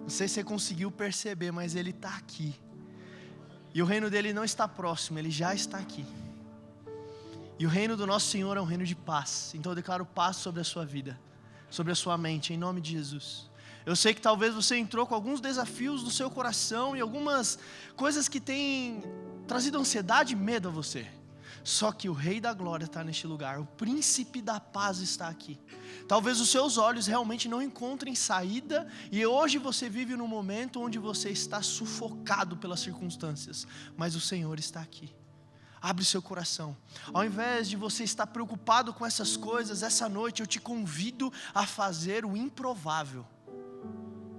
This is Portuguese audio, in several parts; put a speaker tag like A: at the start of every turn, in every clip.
A: Não sei se você conseguiu perceber, mas Ele está aqui. E o reino dele não está próximo, ele já está aqui. E o reino do nosso Senhor é um reino de paz. Então eu declaro paz sobre a sua vida, sobre a sua mente, em nome de Jesus. Eu sei que talvez você entrou com alguns desafios no seu coração e algumas coisas que têm trazido ansiedade e medo a você. Só que o Rei da Glória está neste lugar, o Príncipe da Paz está aqui. Talvez os seus olhos realmente não encontrem saída, e hoje você vive num momento onde você está sufocado pelas circunstâncias, mas o Senhor está aqui. Abre seu coração. Ao invés de você estar preocupado com essas coisas, essa noite eu te convido a fazer o improvável,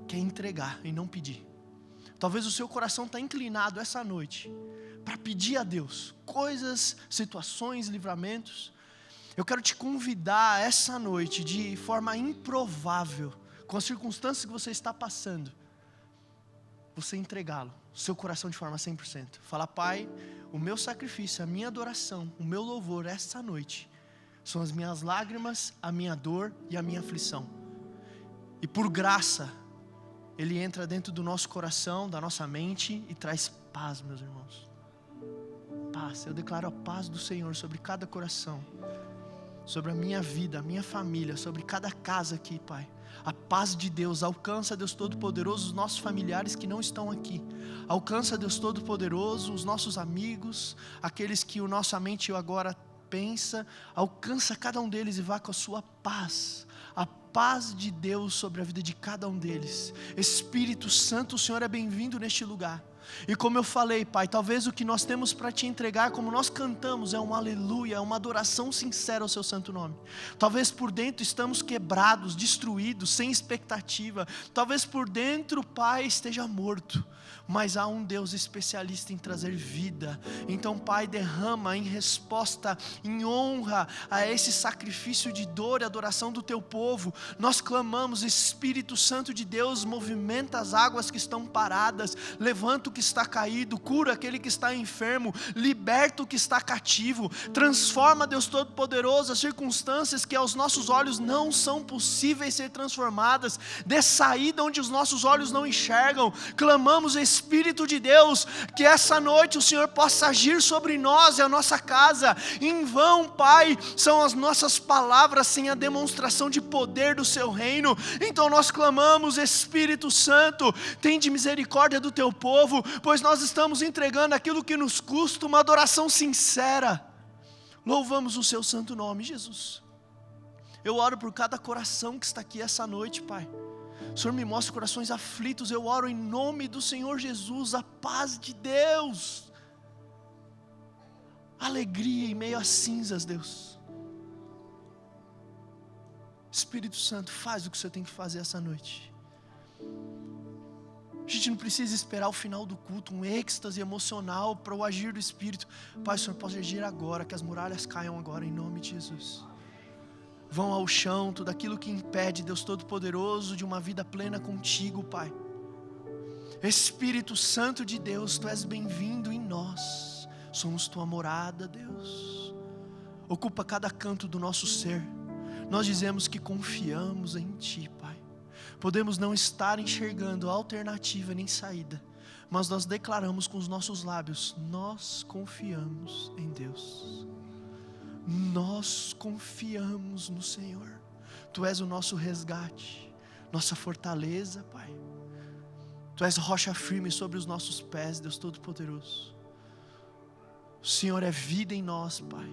A: que é entregar e não pedir. Talvez o seu coração está inclinado essa noite para pedir a Deus coisas, situações, livramentos. Eu quero te convidar essa noite de forma improvável, com as circunstâncias que você está passando, você entregá-lo, seu coração de forma 100%. Fala: Pai, o meu sacrifício, a minha adoração, o meu louvor essa noite são as minhas lágrimas, a minha dor e a minha aflição. E por graça, Ele entra dentro do nosso coração, da nossa mente e traz paz, meus irmãos. Paz. Eu declaro a paz do Senhor sobre cada coração, sobre a minha vida, a minha família, sobre cada casa aqui, Pai. A paz de Deus alcança, Deus Todo-Poderoso, os nossos familiares que não estão aqui. Alcança, Deus Todo-Poderoso, os nossos amigos, aqueles que a nossa mente agora pensa. Alcança cada um deles e vá com a sua paz. A paz de Deus sobre a vida de cada um deles. Espírito Santo, o Senhor é bem-vindo neste lugar. E como eu falei, Pai, talvez o que nós temos para te entregar, como nós cantamos, é um aleluia, é uma adoração sincera ao seu santo nome. Talvez por dentro estamos quebrados, destruídos, sem expectativa. Talvez por dentro, Pai, esteja morto. Mas há um Deus especialista em trazer vida. Então, Pai, derrama em resposta, em honra a esse sacrifício de dor e adoração do teu povo. Nós clamamos: Espírito Santo de Deus, movimenta as águas que estão paradas, levanta o que está caído, cura aquele que está enfermo, liberta o que está cativo, transforma, Deus Todo-Poderoso, as circunstâncias que aos nossos olhos não são possíveis ser transformadas, dê saída onde os nossos olhos não enxergam. Clamamos, Espírito de Deus, que essa noite o Senhor possa agir sobre nós e a nossa casa. Em vão, Pai, são as nossas palavras sem a demonstração de poder do seu reino. Então nós clamamos: Espírito Santo, tende misericórdia do teu povo, pois nós estamos entregando aquilo que nos custa, uma adoração sincera. Louvamos o seu santo nome, Jesus. Eu oro por cada coração que está aqui essa noite, Pai. O Senhor me mostra corações aflitos. Eu oro em nome do Senhor Jesus, a paz de Deus, alegria em meio às cinzas, Deus. Espírito Santo, faz o que o Senhor tem que fazer essa noite. A gente não precisa esperar o final do culto, um êxtase emocional para o agir do Espírito. Pai, o Senhor pode agir agora, que as muralhas caiam agora em nome de Jesus. Vão ao chão tudo aquilo que impede, Deus Todo-Poderoso, de uma vida plena contigo, Pai. Espírito Santo de Deus, Tu és bem-vindo em nós. Somos Tua morada, Deus. Ocupa cada canto do nosso ser. Nós dizemos que confiamos em Ti, Pai. Podemos não estar enxergando alternativa nem saída, mas nós declaramos com os nossos lábios: nós confiamos em Deus. Nós confiamos no Senhor. Tu és o nosso resgate, nossa fortaleza, Pai. Tu és rocha firme sobre os nossos pés, Deus Todo-Poderoso. O Senhor é vida em nós, Pai.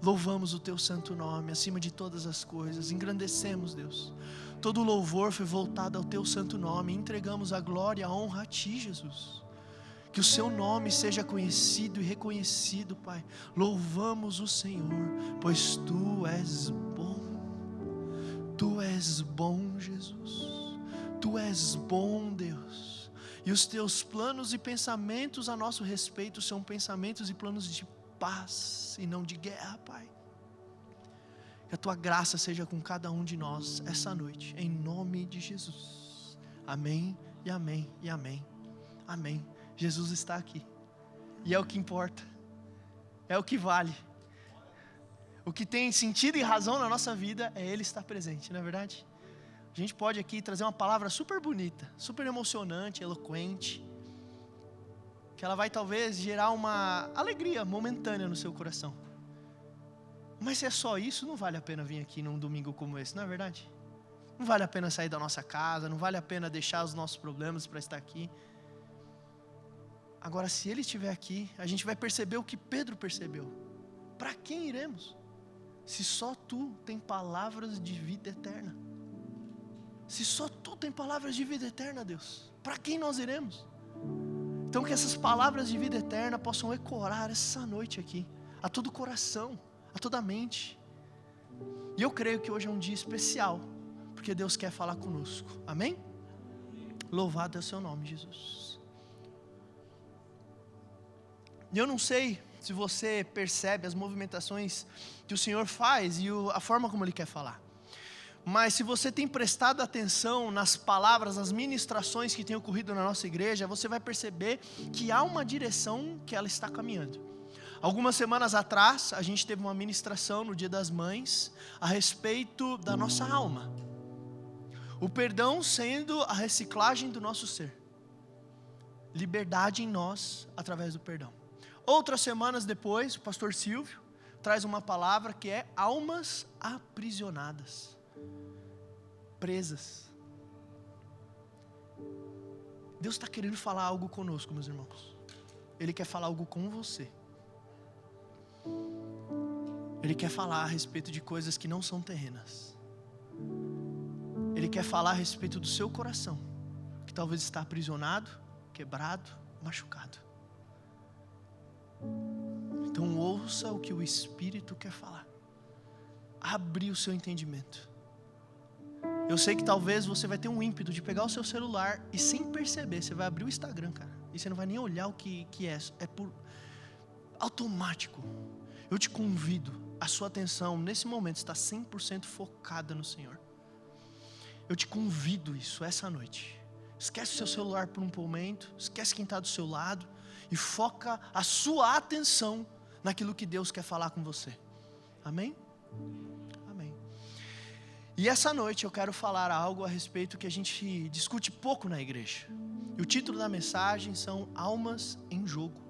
A: Louvamos o Teu santo nome acima de todas as coisas. Engrandecemos, Deus. Todo o louvor foi voltado ao Teu santo nome. Entregamos a glória e a honra a Ti, Jesus. Que o Seu nome seja conhecido e reconhecido, Pai. Louvamos o Senhor, pois Tu és bom. Tu és bom, Jesus. Tu és bom, Deus. E os Teus planos e pensamentos a nosso respeito são pensamentos e planos de paz e não de guerra, Pai. Que a Tua graça seja com cada um de nós essa noite, em nome de Jesus. Amém e amém e amém. Amém. Jesus está aqui, e é o que importa, é o que vale. O que tem sentido e razão na nossa vida é Ele estar presente, não é verdade? A gente pode aqui trazer uma palavra super bonita, super emocionante, eloquente, que ela vai talvez gerar uma alegria momentânea no seu coração. Mas se é só isso, não vale a pena vir aqui num domingo como esse, não é verdade? Não vale a pena sair da nossa casa, não vale a pena deixar os nossos problemas para estar aqui. Agora, se ele estiver aqui, a gente vai perceber o que Pedro percebeu. Para quem iremos? Se só tu tem palavras de vida eterna. Se só tu tem palavras de vida eterna, Deus, para quem nós iremos? Então que essas palavras de vida eterna possam ecoar essa noite aqui, a todo coração, a toda mente. E eu creio que hoje é um dia especial, porque Deus quer falar conosco, amém? Louvado é o seu nome, Jesus. E eu não sei se você percebe as movimentações que o Senhor faz e a forma como Ele quer falar. Mas se você tem prestado atenção nas palavras, nas ministrações que têm ocorrido na nossa igreja, você vai perceber que há uma direção que ela está caminhando. Algumas semanas atrás, a gente teve uma ministração no Dia das Mães a respeito da nossa alma. O perdão sendo a reciclagem do nosso ser. Liberdade em nós através do perdão. Outras semanas depois, o pastor Silvio traz uma palavra que é almas aprisionadas, presas. Deus está querendo falar algo conosco, meus irmãos. Ele quer falar algo com você. Ele quer falar a respeito de coisas que não são terrenas. Ele quer falar a respeito do seu coração, que talvez está aprisionado, quebrado, machucado. Então ouça o que o Espírito quer falar. Abre o seu entendimento. Eu sei que talvez você vai ter um ímpeto de pegar o seu celular e sem perceber, você vai abrir o Instagram, cara. E você não vai nem olhar o que é. É por automático. Eu te convido, a sua atenção nesse momento está 100% focada no Senhor. Eu te convido isso essa noite. Esquece o seu celular por um momento, esquece quem está do seu lado e foca a sua atenção naquilo que Deus quer falar com você. Amém? Amém. E essa noite eu quero falar algo a respeito que a gente discute pouco na igreja. E o título da mensagem são Almas em Jogo.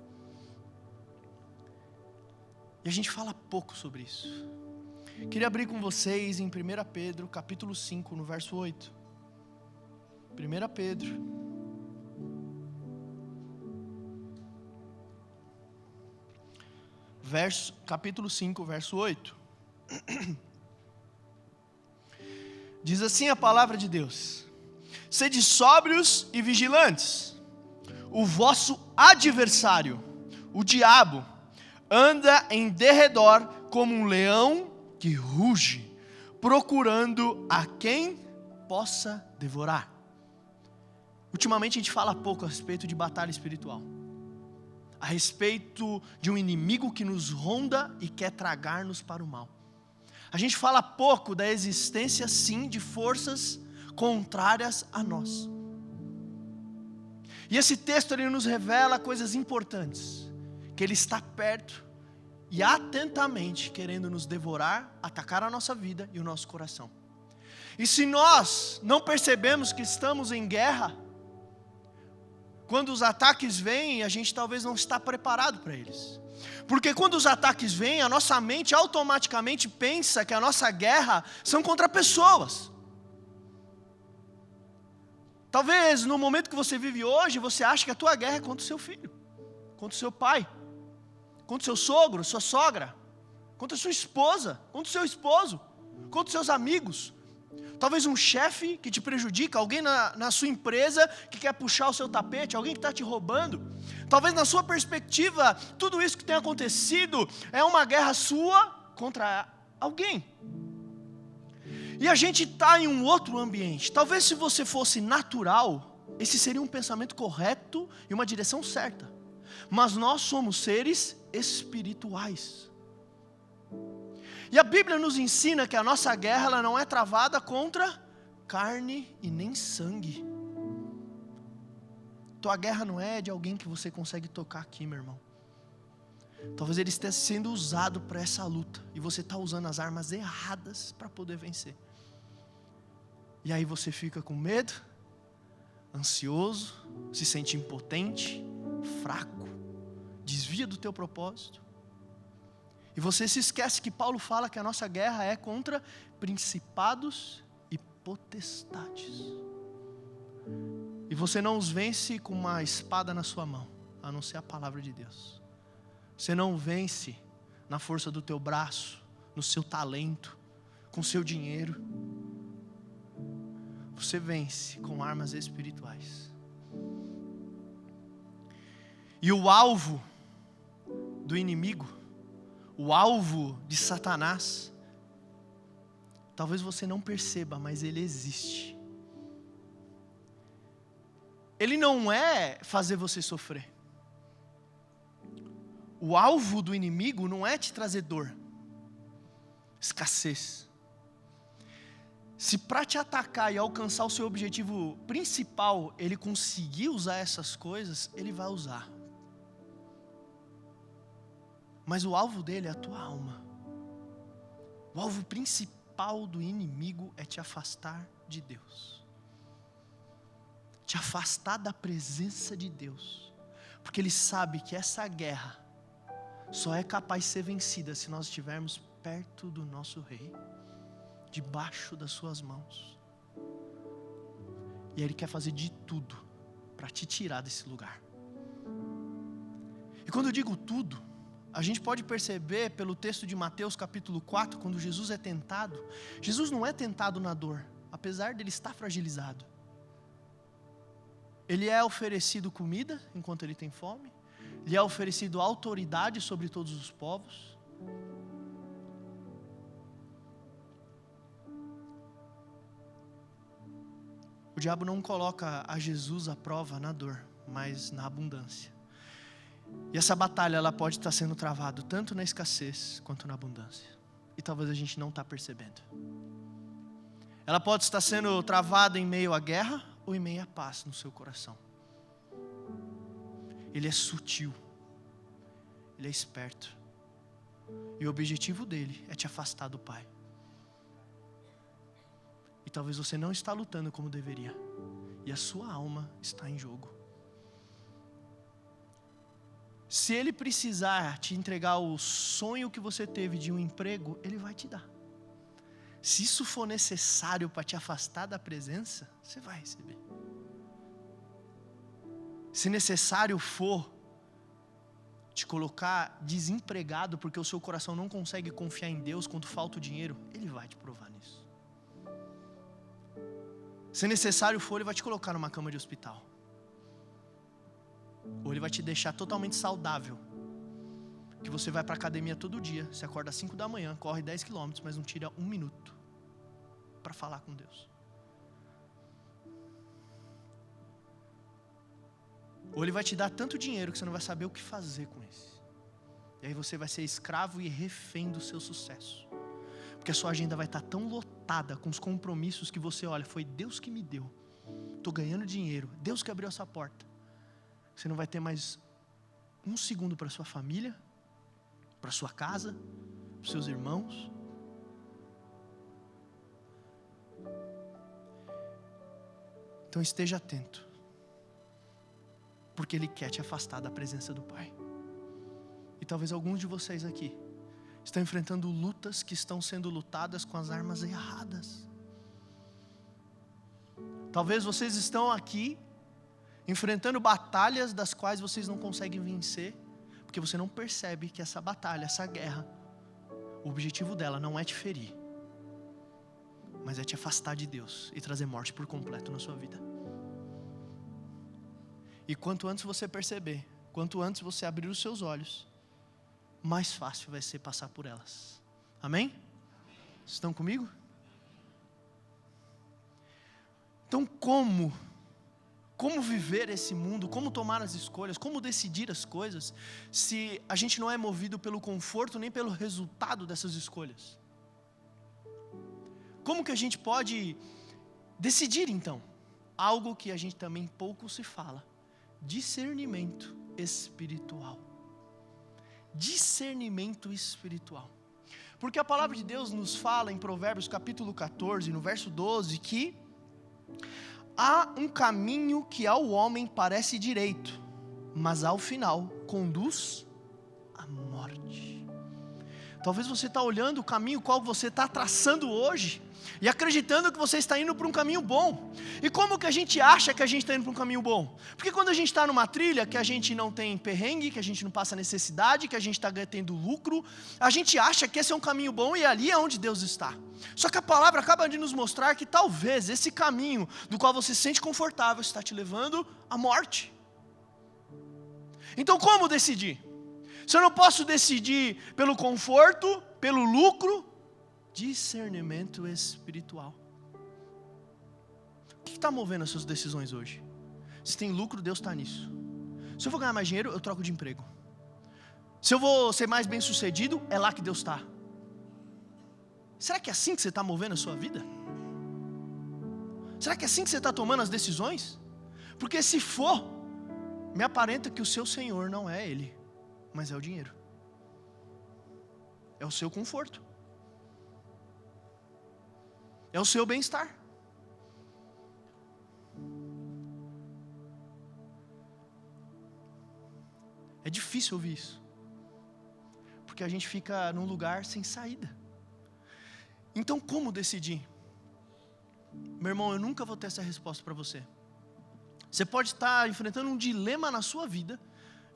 A: E a gente fala pouco sobre isso. Queria abrir com vocês em 1 Pedro, capítulo 5, no verso 8. 1 Pedro. Capítulo 5, verso 8. Diz assim a palavra de Deus: sede sóbrios e vigilantes. O vosso adversário, o diabo, anda em derredor como um leão que ruge, procurando a quem possa devorar. Ultimamente a gente fala pouco a respeito de batalha espiritual, a respeito de um inimigo que nos ronda e quer tragar-nos para o mal. A gente fala pouco da existência sim de forças contrárias a nós. E esse texto ele nos revela coisas importantes, que ele está perto e atentamente querendo nos devorar, atacar a nossa vida e o nosso coração. E se nós não percebemos que estamos em guerra, quando os ataques vêm, a gente talvez não está preparado para eles. Porque quando os ataques vêm, a nossa mente automaticamente pensa que a nossa guerra são contra pessoas. Talvez no momento que você vive hoje, você acha que a tua guerra é contra o seu filho, contra o seu pai, contra o seu sogro, sua sogra, contra a sua esposa, contra o seu esposo, contra os seus amigos. Talvez um chefe que te prejudica, alguém na sua empresa que quer puxar o seu tapete, alguém que está te roubando. Talvez na sua perspectiva, tudo isso que tem acontecido é uma guerra sua contra alguém. E a gente está em um outro ambiente. Talvez se você fosse natural, esse seria um pensamento correto e uma direção certa. Mas nós somos seres espirituais. E a Bíblia nos ensina que a nossa guerra ela não é travada contra carne e nem sangue. Tua guerra não é de alguém que você consegue tocar aqui, meu irmão. Talvez ele esteja sendo usado para essa luta e você está usando as armas erradas para poder vencer. E aí você fica com medo, ansioso, se sente impotente, fraco, desvia do teu propósito. E você se esquece que Paulo fala que a nossa guerra é contra principados e potestades. E você não os vence com uma espada na sua mão, a não ser a palavra de Deus. Você não vence na força do teu braço, no seu talento, com o seu dinheiro. Você vence com armas espirituais. E o alvo do inimigo, o alvo de Satanás, talvez você não perceba, mas ele existe. Ele não é fazer você sofrer. O alvo do inimigo não é te trazer dor, escassez. Se para te atacar e alcançar o seu objetivo principal, ele conseguir usar essas coisas, ele vai usar. Mas o alvo dele é a tua alma. O alvo principal do inimigo é te afastar de Deus. Te afastar da presença de Deus. Porque ele sabe que essa guerra só é capaz de ser vencida se nós estivermos perto do nosso Rei, debaixo das suas mãos. E ele quer fazer de tudo para te tirar desse lugar. E quando eu digo tudo, a gente pode perceber pelo texto de Mateus capítulo 4, quando Jesus é tentado. Jesus não é tentado na dor, apesar dele estar fragilizado. Ele é oferecido comida enquanto ele tem fome. Lhe é oferecido autoridade sobre todos os povos. O diabo não coloca a Jesus à prova na dor, mas na abundância. E essa batalha ela pode estar sendo travada tanto na escassez quanto na abundância. E talvez a gente não está percebendo. Ela pode estar sendo travada em meio à guerra ou em meio à paz no seu coração. Ele é sutil, ele é esperto, e o objetivo dele é te afastar do Pai. E talvez você não está lutando como deveria, e a sua alma está em jogo. Se ele precisar te entregar o sonho que você teve de um emprego, ele vai te dar. Se isso for necessário para te afastar da presença, você vai receber. Se necessário for te colocar desempregado porque o seu coração não consegue confiar em Deus quando falta o dinheiro, ele vai te provar nisso. Se necessário for, ele vai te colocar numa cama de hospital. Ou ele vai te deixar totalmente saudável, que você vai para a academia todo dia, você acorda às 5 da manhã, corre 10 quilômetros, mas não tira 1 minuto para falar com Deus. Ou ele vai te dar tanto dinheiro que você não vai saber o que fazer com esse. E aí você vai ser escravo e refém do seu sucesso. Porque a sua agenda vai estar tão lotada com os compromissos que você olha, foi Deus que me deu. Estou ganhando dinheiro, Deus que abriu essa porta. Você não vai ter mais 1 segundo para sua família, para sua casa, para os seus irmãos. Então esteja atento. Porque ele quer te afastar da presença do Pai. E talvez alguns de vocês aqui estão enfrentando lutas que estão sendo lutadas com as armas erradas. Talvez vocês estão aqui enfrentando batalhas das quais vocês não conseguem vencer, porque você não percebe que essa batalha, essa guerra, o objetivo dela não é te ferir, mas é te afastar de Deus e trazer morte por completo na sua vida. E quanto antes você perceber, quanto antes você abrir os seus olhos, mais fácil vai ser passar por elas. Amém? Estão comigo? Então como viver esse mundo, como tomar as escolhas, como decidir as coisas, se a gente não é movido pelo conforto nem pelo resultado dessas escolhas? Como que a gente pode decidir então? Algo que a gente também pouco se fala. Discernimento espiritual. Discernimento espiritual. Porque a palavra de Deus nos fala em Provérbios capítulo 14, no verso 12, que Há um caminho que ao homem parece direito, mas ao final conduz à morte. Talvez você está olhando o caminho qual você está traçando hoje e acreditando que você está indo para um caminho bom. E como que a gente acha que a gente está indo para um caminho bom? Porque quando a gente está numa trilha que a gente não tem perrengue, que a gente não passa necessidade, que a gente está tendo lucro, a gente acha que esse é um caminho bom e ali é onde Deus está. Só que a palavra acaba de nos mostrar que talvez esse caminho do qual você se sente confortável está te levando à morte. Então como decidir? Se eu não posso decidir pelo conforto, pelo lucro, discernimento espiritual. O que está movendo as suas decisões hoje? Se tem lucro, Deus está nisso. Se eu vou ganhar mais dinheiro, eu troco de emprego. Se eu vou ser mais bem sucedido, é lá que Deus está. Será que é assim que você está movendo a sua vida? Será que é assim que você está tomando as decisões? Porque se for, me aparenta que o seu Senhor não é Ele, mas é o dinheiro. É o seu conforto. É o seu bem-estar. É difícil ouvir isso, porque a gente fica num lugar sem saída. Então como decidir? Meu irmão, eu nunca vou ter essa resposta para você. Você pode estar enfrentando um dilema na sua vida,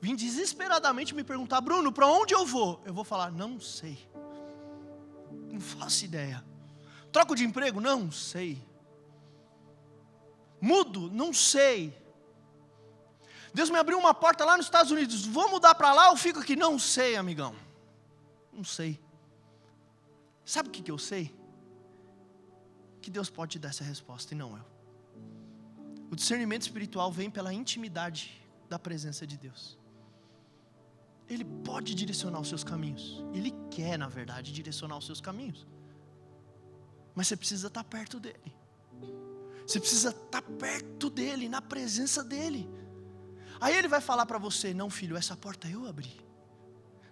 A: vir desesperadamente me perguntar: Bruno, para onde eu vou? Eu vou falar: não sei, não faço ideia. Troco de emprego? Não sei. Mudo? Não sei. Deus me abriu uma porta lá nos Estados Unidos, vou mudar para lá ou fico aqui? Não sei, amigão. Não sei. Sabe o que eu sei? Que Deus pode te dar essa resposta e não eu. O discernimento espiritual vem pela intimidade da presença de Deus. Ele pode direcionar os seus caminhos. Ele quer, na verdade, direcionar os seus caminhos. Mas você precisa estar perto dele. Você precisa estar perto dele, na presença dele. Aí ele vai falar para você: não, filho, essa porta eu abri.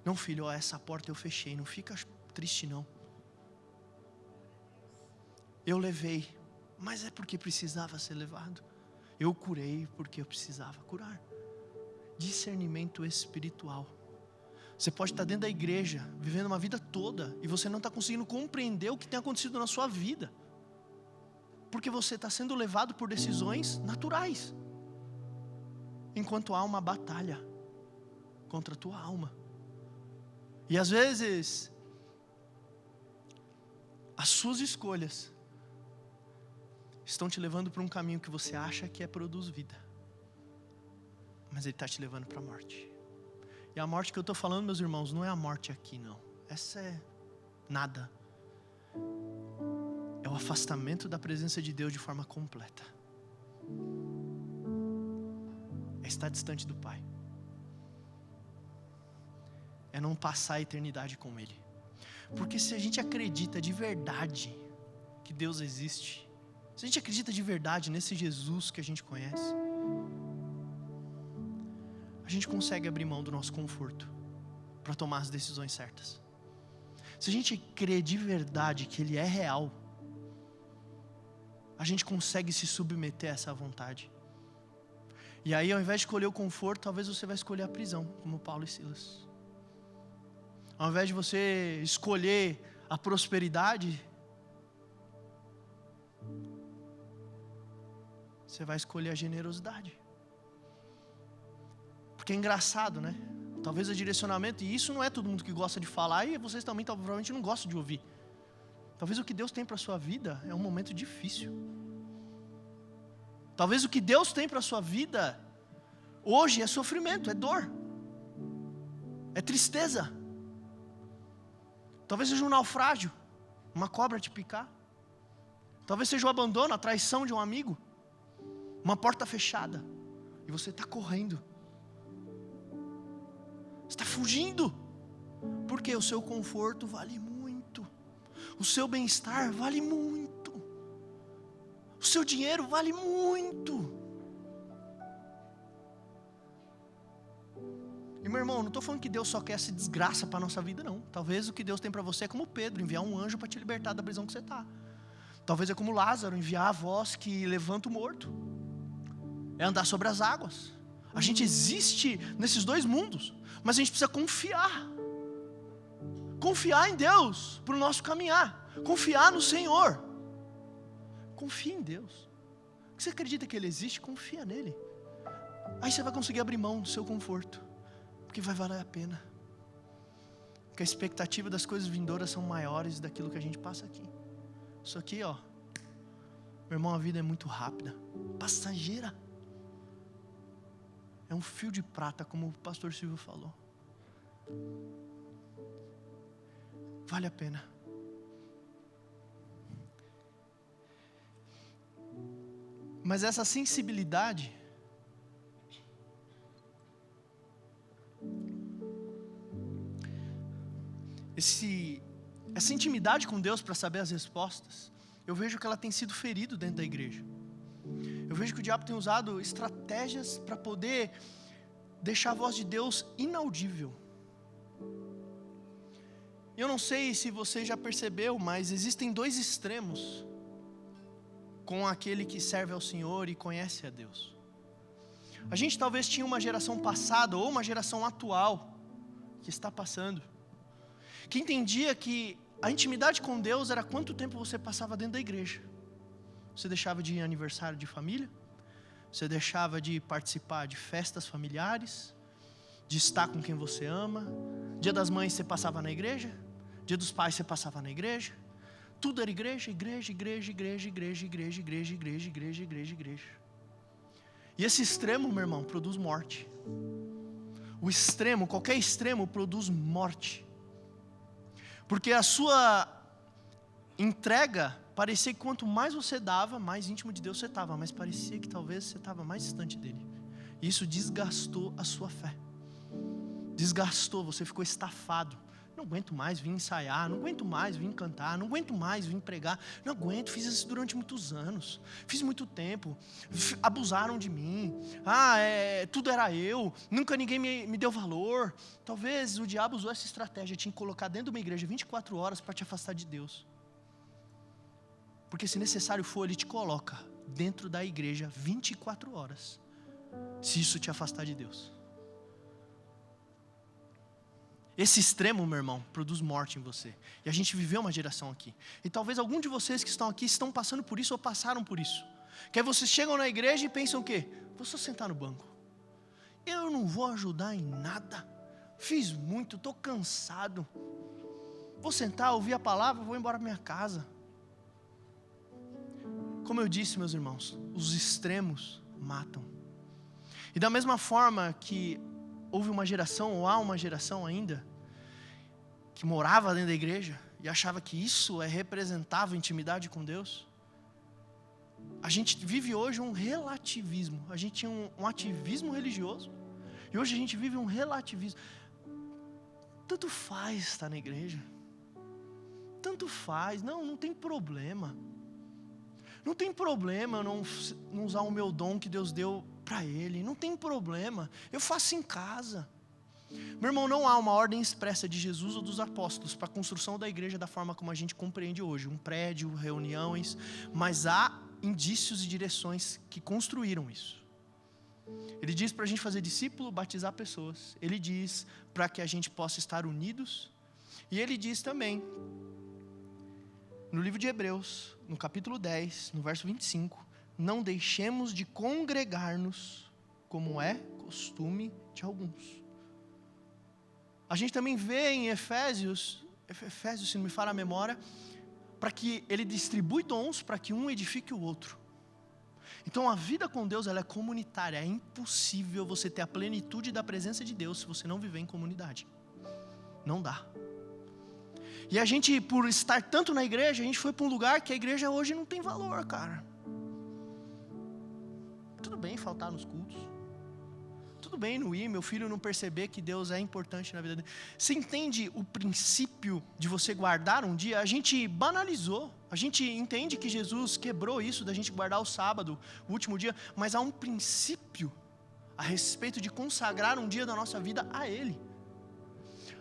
A: Não, filho, essa porta eu fechei. Não fica triste, não. Eu levei, mas é porque precisava ser levado. Eu curei porque eu precisava curar. Discernimento espiritual. Você pode estar dentro da igreja, vivendo uma vida toda, e você não está conseguindo compreender o que tem acontecido na sua vida, porque você está sendo levado por decisões naturais, enquanto há uma batalha contra a tua alma. E às vezes as suas escolhas estão te levando para um caminho que você acha que produz vida, mas ele está te levando para a morte. E a morte que eu estou falando, meus irmãos, não é a morte aqui, não. Essa é nada. É o afastamento da presença de Deus de forma completa. É estar distante do Pai. É não passar a eternidade com Ele. Porque se a gente acredita de verdade que Deus existe, se a gente acredita de verdade nesse Jesus que a gente conhece, a gente consegue abrir mão do nosso conforto para tomar as decisões certas. Se a gente crê de verdade que Ele é real, a gente consegue se submeter a essa vontade. E aí, ao invés de escolher o conforto, talvez você vai escolher a prisão, como Paulo e Silas. Ao invés de você escolher a prosperidade, você vai escolher a generosidade. Porque é engraçado, né? Talvez o direcionamento, e isso não é todo mundo que gosta de falar, e vocês também provavelmente não gostam de ouvir. Talvez o que Deus tem para a sua vida é um momento difícil. Talvez o que Deus tem para a sua vida hoje é sofrimento, é dor, é tristeza. Talvez seja um naufrágio, uma cobra te picar. Talvez seja o abandono, a traição de um amigo, uma porta fechada, e você está correndo. Você está fugindo, porque o seu conforto vale muito, o seu bem-estar vale muito, o seu dinheiro vale muito. E meu irmão, não estou falando que Deus só quer essa desgraça para a nossa vida, não. Talvez o que Deus tem para você é como Pedro, enviar um anjo para te libertar da prisão que você está. Talvez é como Lázaro, enviar a voz que levanta o morto. É andar sobre as águas. A gente existe nesses dois mundos, mas a gente precisa confiar. Confiar em Deus para o nosso caminhar. Confiar no Senhor. Confia em Deus. Você acredita que Ele existe? Confia nele. Aí você vai conseguir abrir mão do seu conforto, porque vai valer a pena. Porque a expectativa das coisas vindouras são maiores daquilo que a gente passa aqui. Isso aqui, ó, meu irmão, a vida é muito rápida, passageira. É um fio de prata, como o pastor Silvio falou. Vale a pena. Mas essa sensibilidade, essa intimidade com Deus para saber as respostas, eu vejo que ela tem sido ferido dentro da igreja. Eu vejo que o diabo tem usado estratégias para poder deixar a voz de Deus inaudível. Eu não sei se você já percebeu, mas existem dois extremos com aquele que serve ao Senhor e conhece a Deus. A gente talvez tinha uma geração passada ou uma geração atual que está passando, que entendia que a intimidade com Deus era quanto tempo você passava dentro da igreja. Você deixava de ir em aniversário de família, você deixava de participar de festas familiares, de estar com quem você ama. Dia das Mães você passava na igreja, Dia dos Pais você passava na igreja. Tudo era igreja, igreja, igreja, igreja, igreja, igreja, igreja, igreja, igreja, igreja, igreja. E esse extremo, meu irmão, produz morte. O extremo, qualquer extremo, produz morte. Porque a sua entrega, parecia que quanto mais você dava, mais íntimo de Deus você estava, mas parecia que talvez você estava mais distante dele. E isso desgastou a sua fé. Desgastou, você ficou estafado. Não aguento mais vir ensaiar, não aguento mais vir cantar, não aguento mais vir pregar, não aguento, fiz isso durante muitos anos, fiz muito tempo, abusaram de mim, tudo era eu, nunca ninguém me deu valor. Talvez o diabo usou essa estratégia, te colocar dentro de uma igreja 24 horas para te afastar de Deus. Porque se necessário for, ele te coloca dentro da igreja 24 horas, se isso te afastar de Deus. Esse extremo, meu irmão, produz morte em você. E a gente viveu uma geração aqui. E talvez algum de vocês que estão aqui estão passando por isso ou passaram por isso. Que aí vocês chegam na igreja e pensam o quê? Vou só sentar no banco. Eu não vou ajudar em nada. Fiz muito, estou cansado. Vou sentar, ouvir a palavra, vou embora para minha casa. Como eu disse, meus irmãos, os extremos matam. E da mesma forma que houve uma geração, ou há uma geração ainda, que morava dentro da igreja e achava que isso representava intimidade com Deus. A gente vive hoje um relativismo. A gente tinha um ativismo religioso e hoje a gente vive um relativismo. Tanto faz estar na igreja. Tanto faz. Não tem problema. Não tem problema eu não usar o meu dom que Deus deu para ele, não tem problema, eu faço em casa. Meu irmão, não há uma ordem expressa de Jesus ou dos apóstolos para a construção da igreja da forma como a gente compreende hoje, um prédio, reuniões, mas há indícios e direções que construíram isso. Ele diz para a gente fazer discípulo, batizar pessoas, ele diz para que a gente possa estar unidos, e ele diz também, no livro de Hebreus, no capítulo 10, no verso 25, não deixemos de congregar-nos, como é costume de alguns. A gente também vê em Efésios, se não me falha a memória, para que ele distribui dons para que um edifique o outro. Então a vida com Deus ela é comunitária, é impossível você ter a plenitude da presença de Deus se você não viver em comunidade. Não dá. E a gente, por estar tanto na igreja, a gente foi para um lugar que a igreja hoje não tem valor, cara. Tudo bem faltar nos cultos. Tudo bem não ir, meu filho não perceber que Deus é importante na vida dele. Você entende o princípio de você guardar um dia? A gente banalizou. A gente entende que Jesus quebrou isso da gente guardar o sábado, o último dia. Mas há um princípio a respeito de consagrar um dia da nossa vida a Ele.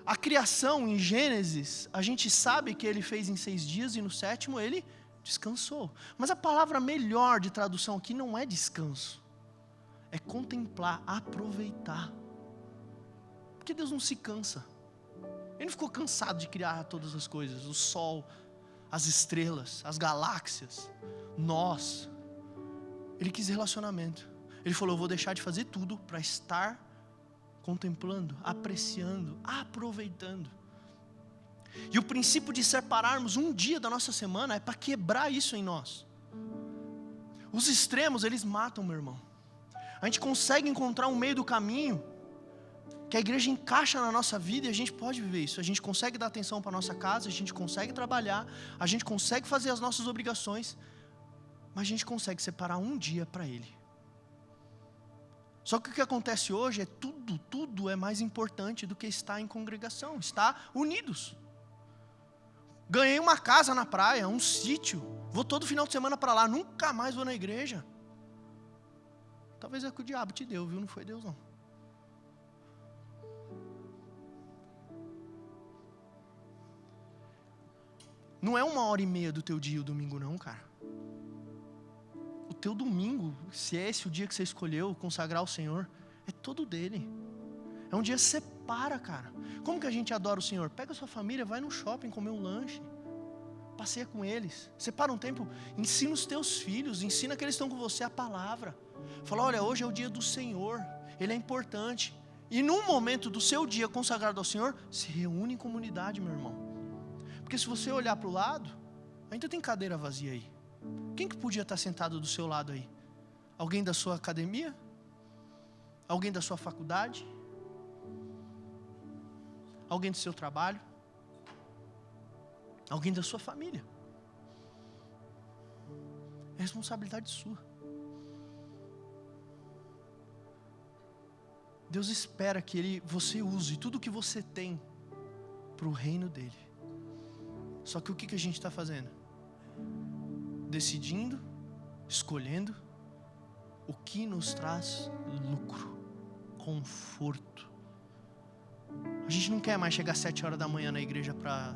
A: A criação em Gênesis, a gente sabe que Ele fez em 6 dias e no 7º Ele Descansou. Mas a palavra melhor de tradução aqui não é descanso. É contemplar, aproveitar. Porque Deus não se cansa. Ele não ficou cansado de criar todas as coisas. O sol, as estrelas, as galáxias, nós. Ele quis relacionamento. Ele falou, eu vou deixar de fazer tudo para estar contemplando, apreciando, aproveitando. E o princípio de separarmos um dia da nossa semana é para quebrar isso em nós. Os extremos, eles matam, meu irmão. A gente consegue encontrar um meio do caminho que a igreja encaixa na nossa vida e a gente pode viver isso. A gente consegue dar atenção para a nossa casa, a gente consegue trabalhar, a gente consegue fazer as nossas obrigações, mas a gente consegue separar um dia para Ele. Só que o que acontece hoje é tudo é mais importante do que estar em congregação, estar unidos. Ganhei uma casa na praia, um sítio, vou todo final de semana para lá, nunca mais vou na igreja. Talvez é que o diabo te deu, viu? Não foi Deus não. Não é 1h30 do teu dia o domingo não, cara. O teu domingo, se é esse o dia que você escolheu, consagrar ao Senhor, é todo dele. É um dia que separa, cara. Como que a gente adora o Senhor? Pega a sua família, vai no shopping comer um lanche. Passeia com eles. Separa um tempo, ensina os teus filhos, ensina que eles estão com você a palavra. Fala, olha, hoje é o dia do Senhor. Ele é importante. E num momento do seu dia consagrado ao Senhor, se reúne em comunidade, meu irmão. Porque se você olhar para o lado, ainda tem cadeira vazia aí. Quem que podia estar sentado do seu lado aí? Alguém da sua academia? Alguém da sua faculdade? Alguém do seu trabalho? Alguém da sua família? É responsabilidade sua. Deus espera que você use tudo que você tem para o reino dele. Só que o que a gente está fazendo? Decidindo, escolhendo o que nos traz lucro, conforto. A gente não quer mais chegar às 7 horas da manhã na igreja para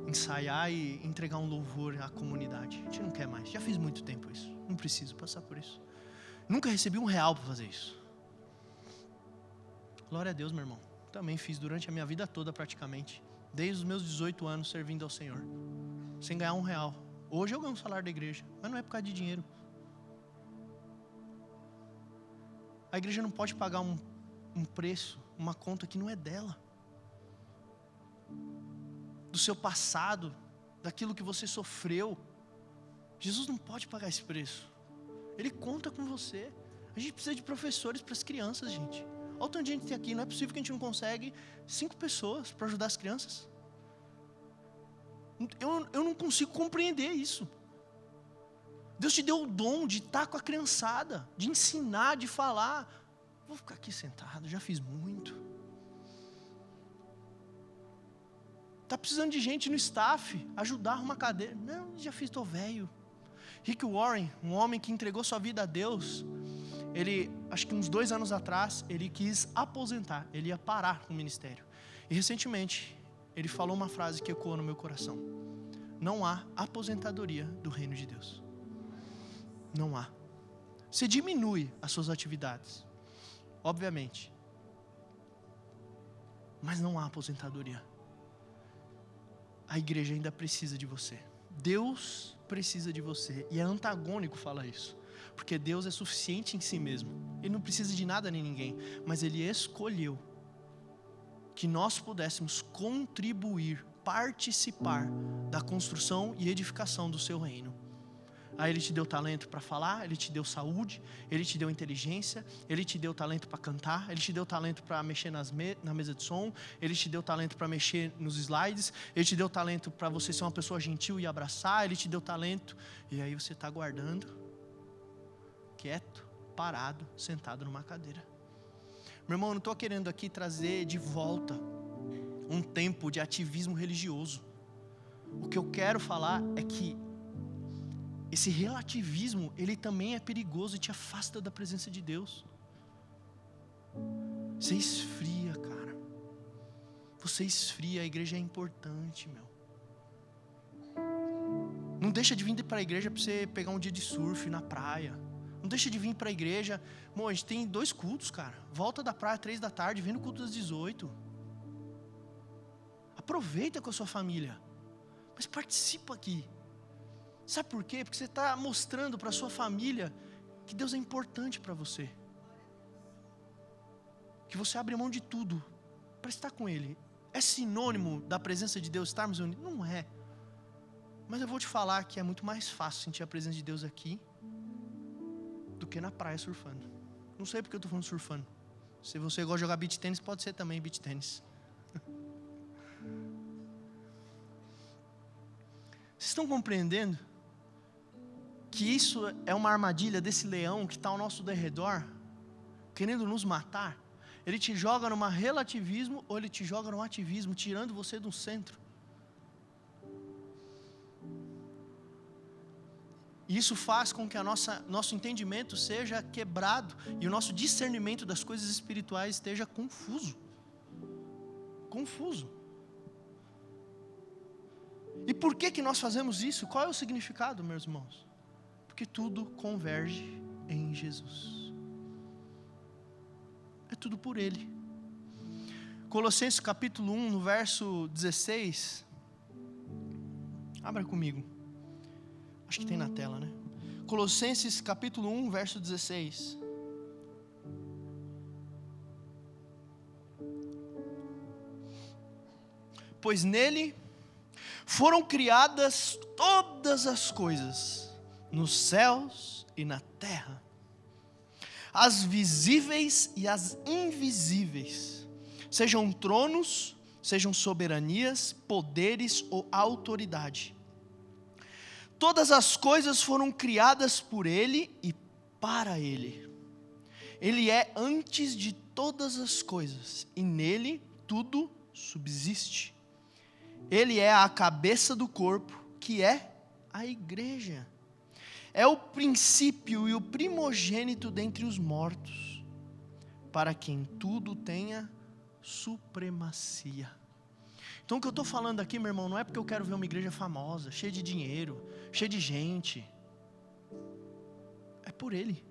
A: ensaiar e entregar um louvor à comunidade. A gente não quer mais. Já fiz muito tempo isso. Não preciso passar por isso. Nunca recebi R$1 para fazer isso. Glória a Deus, meu irmão. Também fiz durante a minha vida toda praticamente. Desde os meus 18 anos servindo ao Senhor. Sem ganhar R$1. Hoje eu ganho um salário da igreja, mas não é por causa de dinheiro. A igreja não pode pagar um preço, uma conta que não é dela. Do seu passado, daquilo que você sofreu. Jesus não pode pagar esse preço. Ele conta com você. A gente precisa de professores para as crianças, gente. Olha o tanto de gente tem aqui, não é possível que a gente não consegue 5 pessoas para ajudar as crianças. Eu não consigo compreender isso. Deus te deu o dom de estar com a criançada, de ensinar, de falar. Vou ficar aqui sentado, já fiz muito. Está precisando de gente no staff, ajudar a arrumar cadeira. Não, já fiz, estou velho. Rick Warren, um homem que entregou sua vida a Deus, ele, acho que uns 2 anos atrás, ele quis aposentar, ele ia parar com o ministério. E recentemente, ele falou uma frase que ecoou no meu coração. Não há aposentadoria do reino de Deus. Não há. Você diminui as suas atividades, obviamente. Mas não há aposentadoria. A igreja ainda precisa de você. Deus precisa de você. E é antagônico falar isso. Porque Deus é suficiente em si mesmo. Ele não precisa de nada nem ninguém. Mas Ele escolheu que nós pudéssemos contribuir, participar da construção e edificação do seu reino. Aí Ele te deu talento para falar, Ele te deu saúde, Ele te deu inteligência, Ele te deu talento para cantar, Ele te deu talento para mexer na mesa de som, Ele te deu talento para mexer nos slides, Ele te deu talento para você ser uma pessoa gentil e abraçar, Ele te deu talento, e aí você está guardando, quieto, parado, sentado numa cadeira. Meu irmão, eu não estou querendo aqui trazer de volta um tempo de ativismo religioso. O que eu quero falar é que esse relativismo, ele também é perigoso e te afasta da presença de Deus. Você esfria, cara. Você esfria, a igreja é importante, meu. Não deixa de vir para a igreja para você pegar um dia de surf na praia. Não deixa de vir para a igreja. Bom, a gente tem 2 cultos, cara. Volta da praia 3 da tarde, vem no culto das 18. Aproveita com a sua família. Mas participa aqui. Sabe por quê? Porque você está mostrando para a sua família que Deus é importante para você. Que você abre mão de tudo para estar com Ele. É sinônimo da presença de Deus estarmos unidos? Não é. Mas eu vou te falar que é muito mais fácil sentir a presença de Deus aqui do que na praia surfando. Não sei porque eu estou falando surfando. Se você gosta de jogar beach tênis, pode ser também beach tênis. Vocês estão compreendendo que isso é uma armadilha desse leão que está ao nosso derredor, querendo nos matar? Ele te joga num relativismo ou ele te joga num ativismo, tirando você do centro. E isso faz com que nosso entendimento seja quebrado e o nosso discernimento das coisas espirituais esteja confuso. Confuso. E por que nós fazemos isso? Qual é o significado, meus irmãos? Porque tudo converge em Jesus. É tudo por Ele. Colossenses capítulo 1, no verso 16. Abra comigo. Acho que tem na tela, né? Colossenses capítulo 1, verso 16. Pois nele foram criadas todas as coisas, nos céus e na terra, as visíveis e as invisíveis, sejam tronos, sejam soberanias, poderes ou autoridade. Todas as coisas foram criadas por Ele e para Ele. Ele é antes de todas as coisas e nele tudo subsiste. Ele é a cabeça do corpo, que é a igreja. É o princípio e o primogênito dentre os mortos, para quem tudo tenha supremacia. Então o que eu estou falando aqui, meu irmão, não é porque eu quero ver uma igreja famosa, cheia de dinheiro, cheia de gente. É por Ele.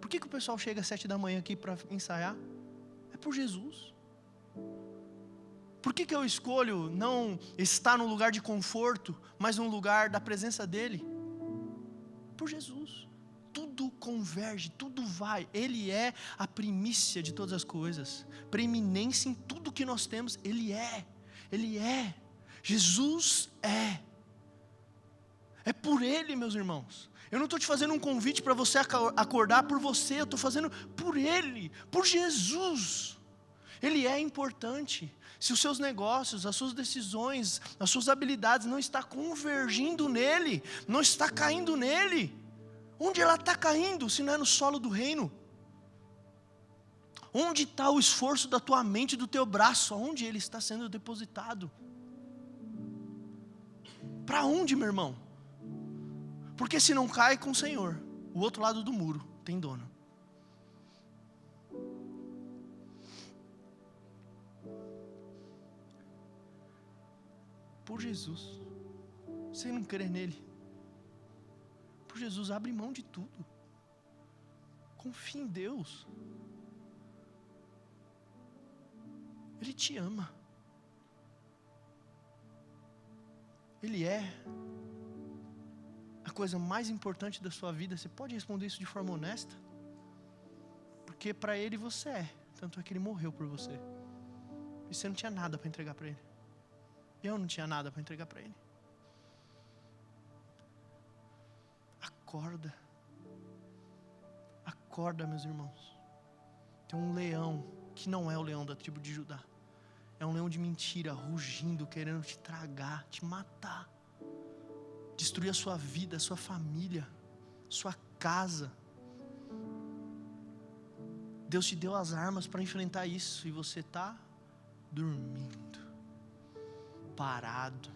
A: Por que o pessoal chega às 7 da manhã aqui para ensaiar? É por Jesus. Por que eu escolho não estar num lugar de conforto, mas num lugar da presença dEle? Por Jesus. Tudo converge, tudo vai. Ele é a primícia de todas as coisas. Preeminência em tudo que nós temos. Ele é. Ele é. Jesus é. É por Ele, meus irmãos. Eu não estou te fazendo um convite para você acordar por você. Eu estou fazendo por Ele, por Jesus. Ele é importante. Se os seus negócios, as suas decisões, as suas habilidades não estão convergindo nele, não está caindo nele, onde ela está caindo, se não é no solo do reino? Onde está o esforço da tua mente, do teu braço? Onde ele está sendo depositado? Para onde, meu irmão? Porque se não cai com o Senhor, o outro lado do muro tem dono. Por Jesus. Você não crer nele? Por Jesus, abre mão de tudo. Confia em Deus. Ele te ama. Ele é a coisa mais importante da sua vida. Você pode responder isso de forma honesta? Porque para Ele você é. Tanto é que Ele morreu por você. E você não tinha nada para entregar para Ele. Eu não tinha nada para entregar para Ele. Acorda. Acorda, meus irmãos. Tem um leão que não é o leão da tribo de Judá. É um leão de mentira, rugindo, querendo te tragar, te matar. Destruir a sua vida, a sua família, sua casa. Deus te deu as armas para enfrentar isso e você está dormindo, parado.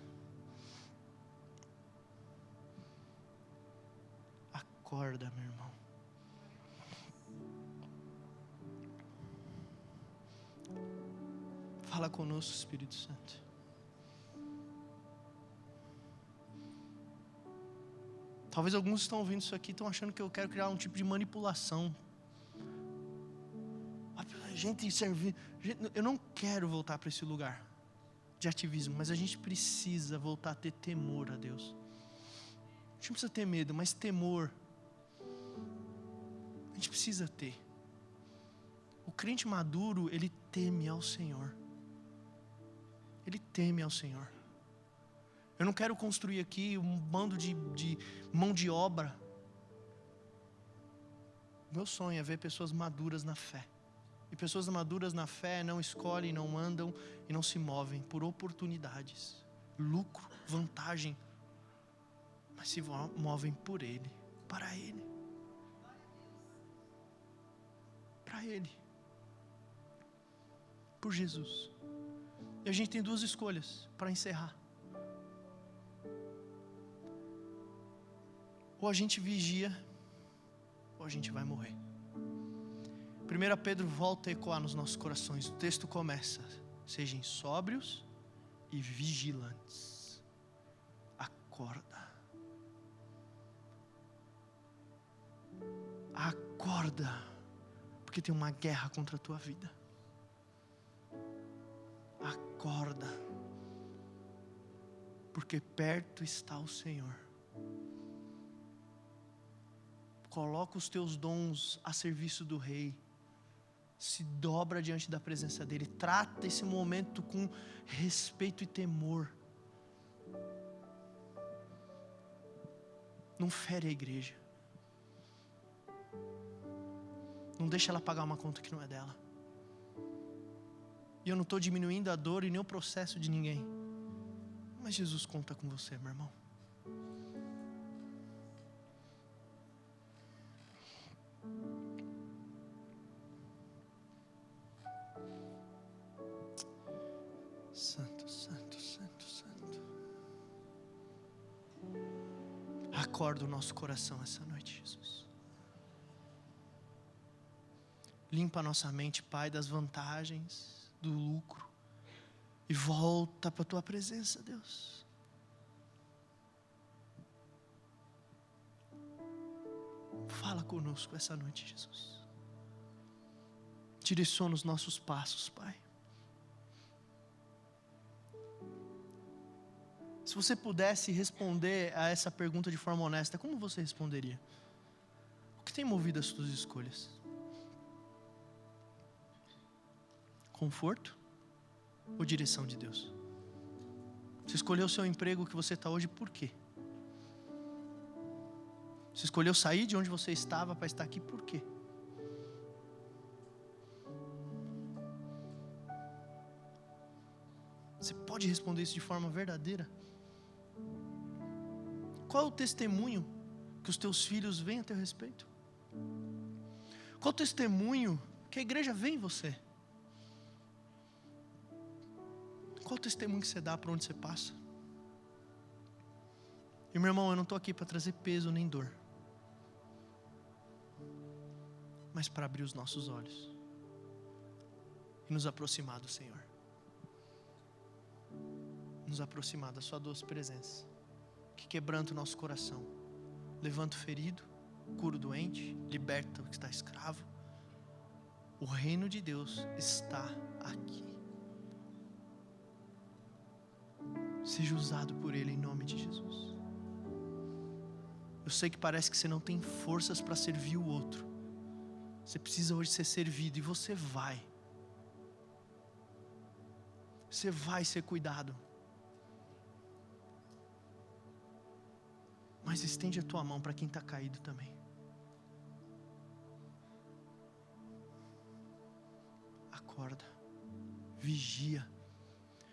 A: Acorda, meu irmão. Fala conosco, Espírito Santo. Talvez alguns estão ouvindo isso aqui e estão achando que eu quero criar um tipo de manipulação. Gente servir. Eu não quero voltar para esse lugar de ativismo, mas a gente precisa voltar a ter temor a Deus. A gente não precisa ter medo, mas temor a gente precisa ter. O crente maduro, ele teme ao Senhor. Ele teme ao Senhor. Eu não quero construir aqui um bando de mão de obra. Meu sonho é ver pessoas maduras na fé. E pessoas maduras na fé não escolhem, não andam e não se movem por oportunidades, lucro, vantagem, mas se movem por Ele, para Ele. Para Ele. Por Jesus. E a gente tem duas escolhas para encerrar. Ou a gente vigia, ou a gente vai morrer. 1 Pedro volta a ecoar nos nossos corações. O texto começa: sejam sóbrios e vigilantes. Acorda. Acorda. Porque tem uma guerra contra a tua vida. Acorda. Porque perto está o Senhor. Coloca os teus dons a serviço do Rei. Se dobra diante da presença dEle. Trata esse momento com respeito e temor. Não fere a igreja. Não deixa ela pagar uma conta que não é dela. E eu não estou diminuindo a dor e nem o processo de ninguém. Mas Jesus conta com você, meu irmão. Santo, santo, santo, santo. Acorda o nosso coração essa noite, Jesus. Limpa a nossa mente, Pai, das vantagens, do lucro. E volta para a Tua presença, Deus. Fala conosco essa noite, Jesus. Direciona os nossos passos, Pai. Se você pudesse responder a essa pergunta de forma honesta, como você responderia? O que tem movido as suas escolhas? Conforto ou direção de Deus? Você escolheu o seu emprego que você está hoje por quê? Você escolheu sair de onde você estava para estar aqui por quê? Você pode responder isso de forma verdadeira? Qual é o testemunho que os teus filhos veem a teu respeito? Qual é o testemunho que a igreja vê em você? Qual é o testemunho que você dá para onde você passa? E meu irmão, eu não estou aqui para trazer peso nem dor, mas para abrir os nossos olhos e nos aproximar do Senhor. Nos aproximar da sua doce presença, que quebranta o nosso coração, levanta o ferido, cura o doente, liberta o que está escravo. O reino de Deus está aqui. Seja usado por Ele em nome de Jesus. Eu sei que parece que você não tem forças para servir o outro. Você precisa hoje ser servido e você vai. Você vai ser cuidado. Mas estende a tua mão para quem está caído também. Acorda. Vigia.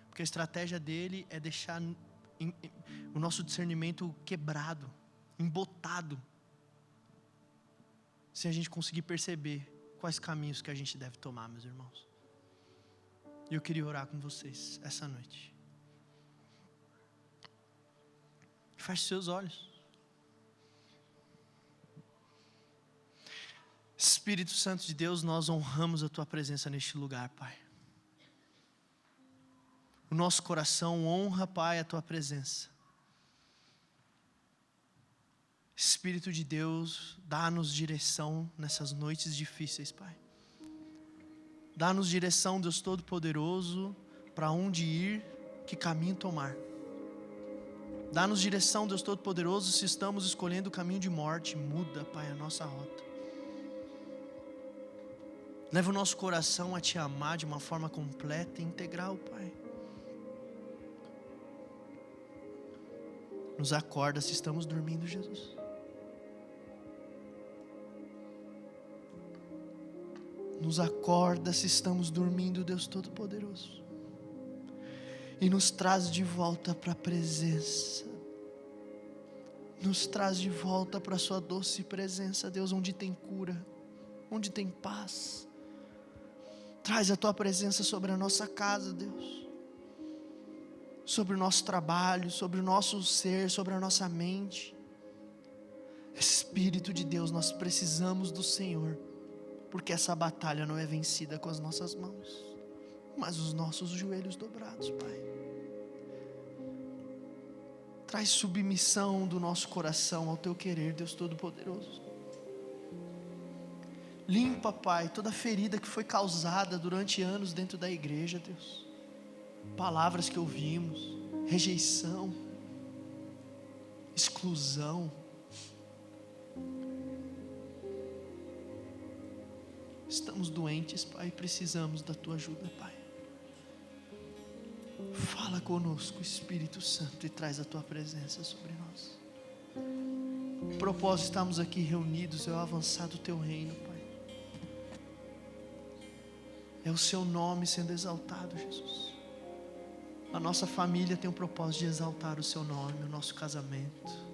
A: Porque a estratégia dele é deixar o nosso discernimento quebrado, embotado. Se a gente conseguir perceber quais caminhos que a gente deve tomar, meus irmãos. E eu queria orar com vocês essa noite. Feche seus olhos. Espírito Santo de Deus, nós honramos a Tua presença neste lugar, Pai. O nosso coração honra, Pai, a Tua presença. Espírito de Deus, dá-nos direção nessas noites difíceis, Pai. Dá-nos direção, Deus Todo-Poderoso, para onde ir, que caminho tomar. Dá-nos direção, Deus Todo-Poderoso, se estamos escolhendo o caminho de morte. Muda, Pai, a nossa rota. Leva o nosso coração a Te amar de uma forma completa e integral, Pai. Nos acorda se estamos dormindo, Jesus. Nos acorda se estamos dormindo, Deus Todo-Poderoso. E nos traz de volta para a presença. Nos traz de volta para a Sua doce presença, Deus, onde tem cura, onde tem paz. Traz a Tua presença sobre a nossa casa, Deus. Sobre o nosso trabalho, sobre o nosso ser, sobre a nossa mente. Espírito de Deus, nós precisamos do Senhor. Porque essa batalha não é vencida com as nossas mãos, mas os nossos joelhos dobrados, Pai. Traz submissão do nosso coração ao Teu querer, Deus Todo-Poderoso. Limpa, Pai, toda ferida que foi causada durante anos dentro da igreja, Deus. Palavras que ouvimos, rejeição, exclusão. Estamos doentes, Pai, precisamos da Tua ajuda, Pai. Fala conosco, Espírito Santo, e traz a Tua presença sobre nós. O propósito de estarmos aqui reunidos é o avançar do Teu reino, Pai. É o Seu nome sendo exaltado, Jesus. A nossa família tem o propósito de exaltar o Seu nome, o nosso casamento.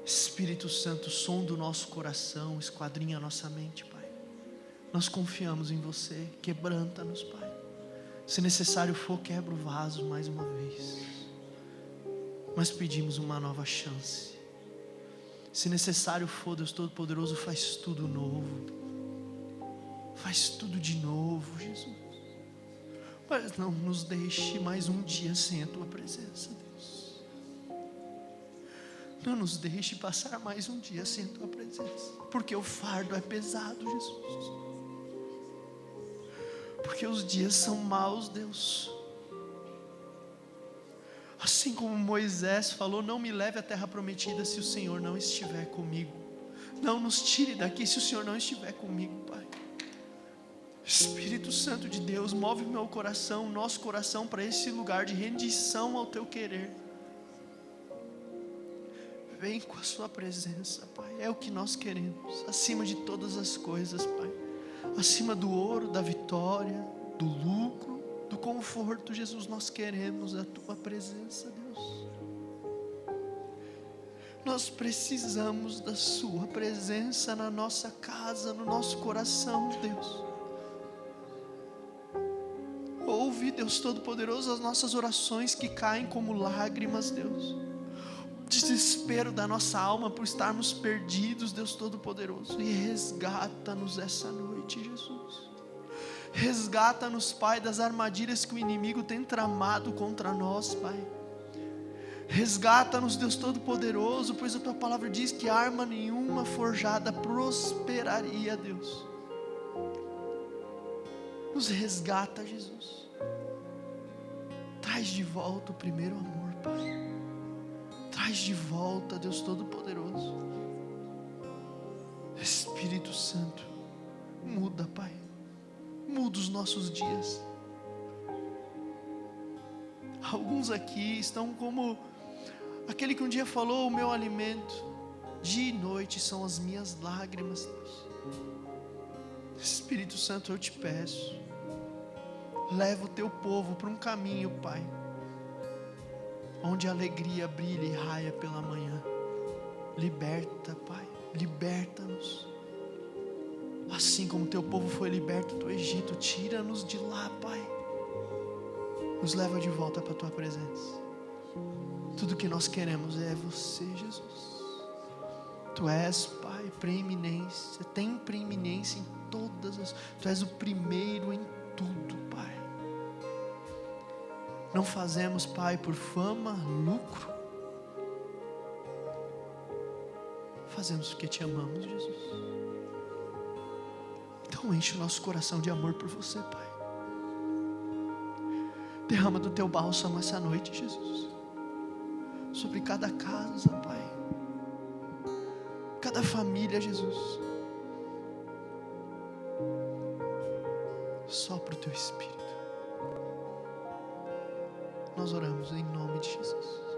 A: Espírito Santo, sonda o nosso coração, esquadrinha a nossa mente, Pai. Nós confiamos em Você, quebranta-nos, Pai. Se necessário for, quebra o vaso mais uma vez. Mas pedimos uma nova chance. Se necessário for, Deus Todo-Poderoso, faz tudo novo. Faz tudo de novo, Jesus. Mas não nos deixe mais um dia sem a Tua presença, Deus. Não nos deixe passar mais um dia sem a Tua presença, porque o fardo é pesado, Jesus. Porque os dias são maus, Deus. Assim como Moisés falou, não me leve à terra prometida se o Senhor não estiver comigo. Não nos tire daqui se o Senhor não estiver comigo, Pai. Espírito Santo de Deus, move meu coração, nosso coração para esse lugar de rendição ao Teu querer. Vem com a Sua presença, Pai. É o que nós queremos, acima de todas as coisas, Pai. Acima do ouro, da vitória, do lucro, do conforto, Jesus, nós queremos a Tua presença, Deus. Nós precisamos da Sua presença na nossa casa, no nosso coração, Deus. Ouve, Deus Todo-Poderoso, as nossas orações que caem como lágrimas, Deus. Desespero da nossa alma por estarmos perdidos, Deus Todo-Poderoso, e resgata-nos essa noite, Jesus. Resgata-nos, Pai, das armadilhas que o inimigo tem tramado contra nós, Pai. Resgata-nos, Deus Todo-Poderoso, pois a Tua palavra diz que arma nenhuma forjada prosperaria, Deus. Nos resgata, Jesus. Traz de volta o primeiro amor, Pai. Traz de volta, Deus Todo-Poderoso. Espírito Santo, muda, Pai. Muda os nossos dias. Alguns aqui estão como aquele que um dia falou, o meu alimento dia e noite são as minhas lágrimas, Deus. Espírito Santo, eu te peço, leva o Teu povo para um caminho, Pai, onde a alegria brilha e raia pela manhã. Liberta, Pai, liberta-nos. Assim como Teu povo foi liberto do Egito, tira-nos de lá, Pai. Nos leva de volta para a Tua presença. Tudo que nós queremos é Você, Jesus. Tu és, Pai, preeminência, tem preeminência em todas as... Tu és o primeiro em tudo, Pai. Não fazemos, Pai, por fama, lucro. fazemos porque te amamos, Jesus. Então enche o nosso coração de amor por você, Pai. Derrama do teu bálsamo essa noite, Jesus, sobre cada casa, Pai, cada família, Jesus. Sopra o teu Espírito. Nós oramos em nome de Jesus.